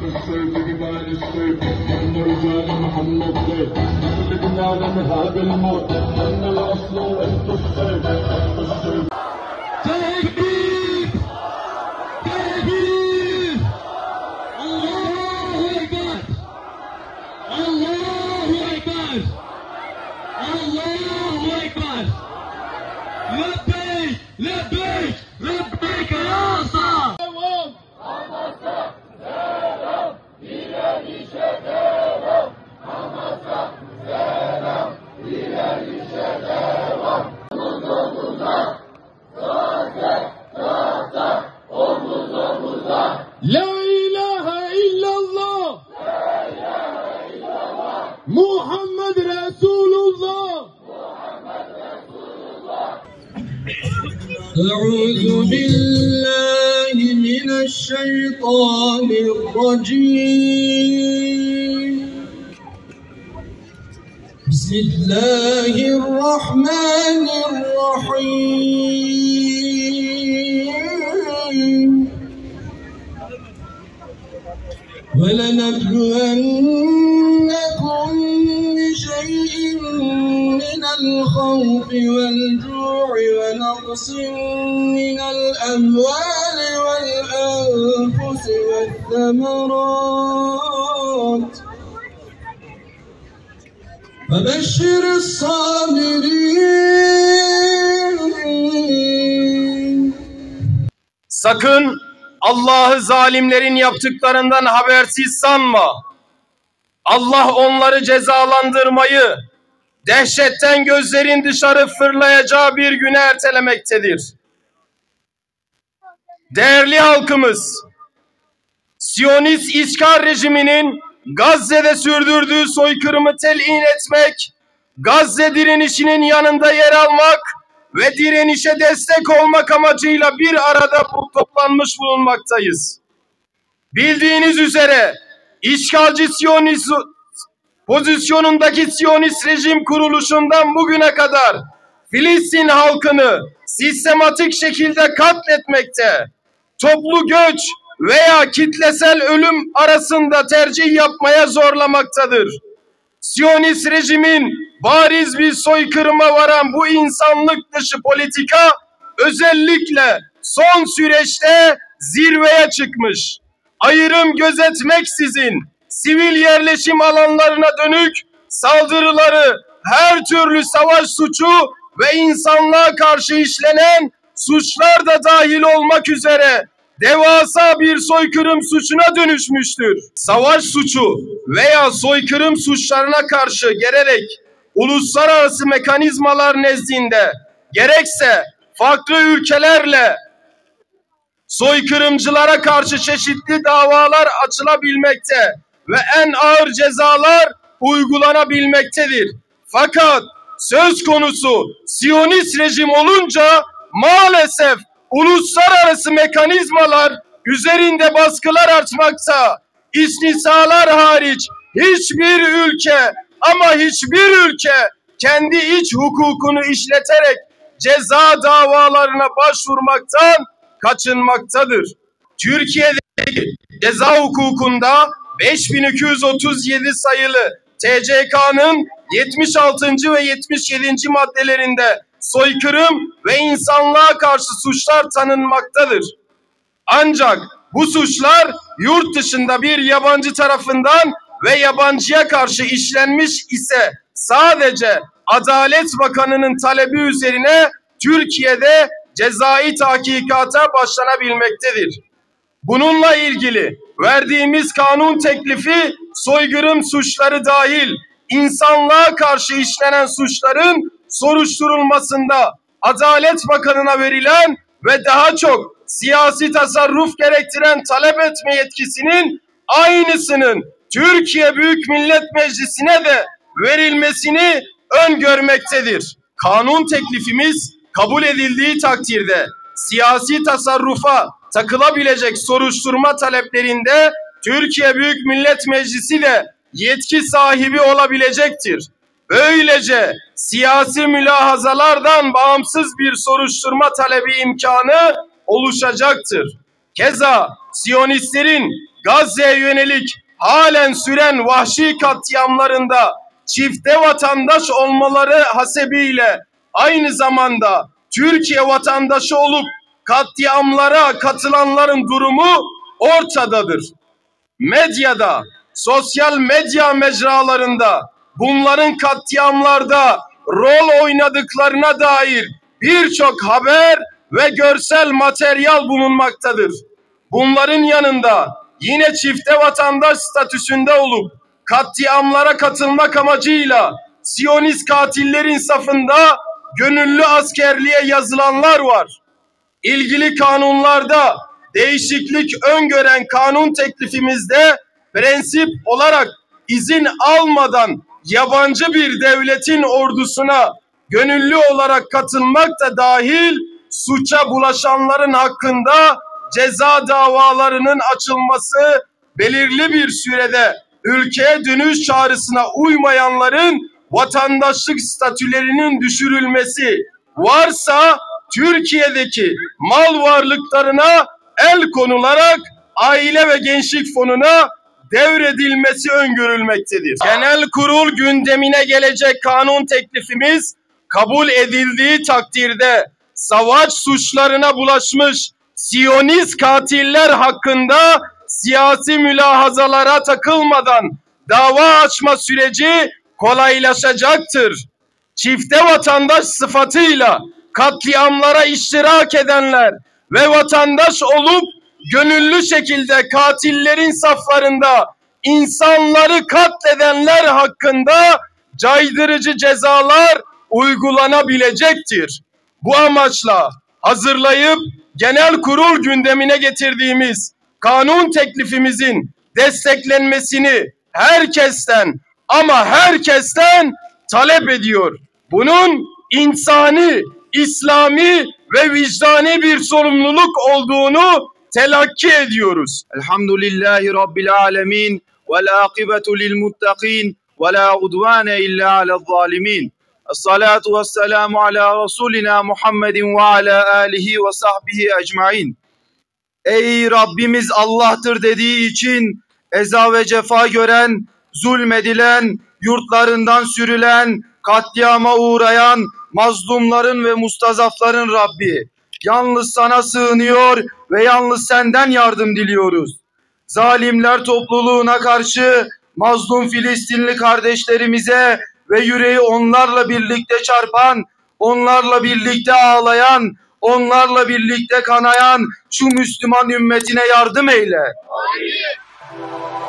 السيف جبال السيف أن رجال محمد سيف كل بنانا هذا الموت أن الأصل وأنت السيف تكبير تكبير الله أكبر الله أكبر الله أكبر لبيك لبيك لبيك يا صاح لا إله إلا الله محمد رسول الله أعوذ بالله من الشيطان الرجيم بسم الله الرحمن الرحيم ولنبلونكم بشيء من الخوف والجوع ونقص من الأموال والأنفس والثمرات وبشر الصابرين. Sakın Allah'ı zalimlerin yaptıklarından habersiz sanma. Allah onları cezalandırmayı, dehşetten gözlerin dışarı fırlayacağı bir güne ertelemektedir. Değerli halkımız, Siyonist işgal rejiminin Gazze'de sürdürdüğü soykırımı telin etmek, Gazze direnişinin yanında yer almak ve direnişe destek olmak amacıyla bir arada toplanmış bulunmaktayız. Bildiğiniz üzere işgalci Siyonist pozisyonundaki Siyonist rejim kuruluşundan bugüne kadar Filistin halkını sistematik şekilde katletmekte, toplu göç veya kitlesel ölüm arasında tercih yapmaya zorlamaktadır. Siyonist rejimin bariz bir soykırıma varan bu insanlık dışı politika özellikle son süreçte zirveye çıkmış. Ayrım gözetmeksizin sivil yerleşim alanlarına dönük saldırıları, her türlü savaş suçu ve insanlığa karşı işlenen suçlar da dahil olmak üzere devasa bir soykırım suçuna dönüşmüştür. Savaş suçu veya soykırım suçlarına karşı gerek uluslararası mekanizmalar nezdinde gerekse farklı ülkelerle soykırımcılara karşı çeşitli davalar açılabilmekte ve en ağır cezalar uygulanabilmektedir. Fakat söz konusu Siyonist rejim olunca maalesef uluslararası mekanizmalar üzerinde baskılar artmakta. İstisnalar hariç hiçbir ülke ama hiçbir ülke kendi iç hukukunu işleterek ceza davalarına başvurmaktan kaçınmaktadır. Türkiye'deki ceza hukukunda 5237 sayılı TCK'nın 76. ve 77. maddelerinde soykırım ve insanlığa karşı suçlar tanınmaktadır. Ancak bu suçlar yurt dışında bir yabancı tarafından ve yabancıya karşı işlenmiş ise sadece Adalet Bakanı'nın talebi üzerine Türkiye'de cezai tahkikata başlanabilmektedir. Bununla ilgili verdiğimiz kanun teklifi soykırım suçları dahil insanlığa karşı işlenen suçların soruşturulmasında Adalet Bakanı'na verilen ve daha çok siyasi tasarruf gerektiren talep etme yetkisinin aynısının Türkiye Büyük Millet Meclisi'ne de verilmesini öngörmektedir. Kanun teklifimiz kabul edildiği takdirde siyasi tasarrufa takılabilecek soruşturma taleplerinde Türkiye Büyük Millet Meclisi de yetki sahibi olabilecektir. Böylece siyasi mülahazalardan bağımsız bir soruşturma talebi imkanı oluşacaktır. Keza Siyonistlerin Gazze'ye yönelik halen süren vahşi katliamlarında çifte vatandaş olmaları hasebiyle aynı zamanda Türkiye vatandaşı olup katliamlara katılanların durumu ortadadır. Medyada, sosyal medya mecralarında bunların katliamlarda rol oynadıklarına dair birçok haber ve görsel materyal bulunmaktadır. Bunların yanında yine çifte vatandaş statüsünde olup katliamlara katılmak amacıyla Siyonist katillerin safında gönüllü askerliğe yazılanlar var. İlgili kanunlarda değişiklik öngören kanun teklifimizde prensip olarak izin almadan yabancı bir devletin ordusuna gönüllü olarak katılmak da dahil suça bulaşanların hakkında ceza davalarının açılması, belirli bir sürede ülkeye dönüş çağrısına uymayanların vatandaşlık statülerinin düşürülmesi, varsa Türkiye'deki mal varlıklarına el konularak Aile ve Gençlik Fonu'na devredilmesi öngörülmektedir. Genel kurul gündemine gelecek kanun teklifimiz kabul edildiği takdirde savaş suçlarına bulaşmış Siyonist katiller hakkında siyasi mülahazalara takılmadan dava açma süreci kolaylaşacaktır. Çifte vatandaş sıfatıyla katliamlara iştirak edenler ve vatandaş olup gönüllü şekilde katillerin saflarında insanları katledenler hakkında caydırıcı cezalar uygulanabilecektir. Bu amaçla hazırlayıp genel kurul gündemine getirdiğimiz kanun teklifimizin desteklenmesini herkesten ama herkesten talep ediyor. Bunun insani, İslami ve vicdani bir sorumluluk olduğunu telakki ediyoruz. Elhamdülillahi Rabbil alemin ve la akibetu lil muttaqin ve la udvane illa alel zalimin. Esselatu vesselamu ala Resulina Muhammedin ve ala alihi ve sahbihi ecmain. Ey Rabbimiz Allah'tır dediği için eza ve cefa gören, zulmedilen, yurtlarından sürülen, katliama uğrayan mazlumların ve mustazafların Rabbi, yalnız sana sığınıyor ve yalnız senden yardım diliyoruz. Zalimler topluluğuna karşı mazlum Filistinli kardeşlerimize ve yüreği onlarla birlikte çarpan, onlarla birlikte ağlayan, onlarla birlikte kanayan şu Müslüman ümmetine yardım eyle. Amin.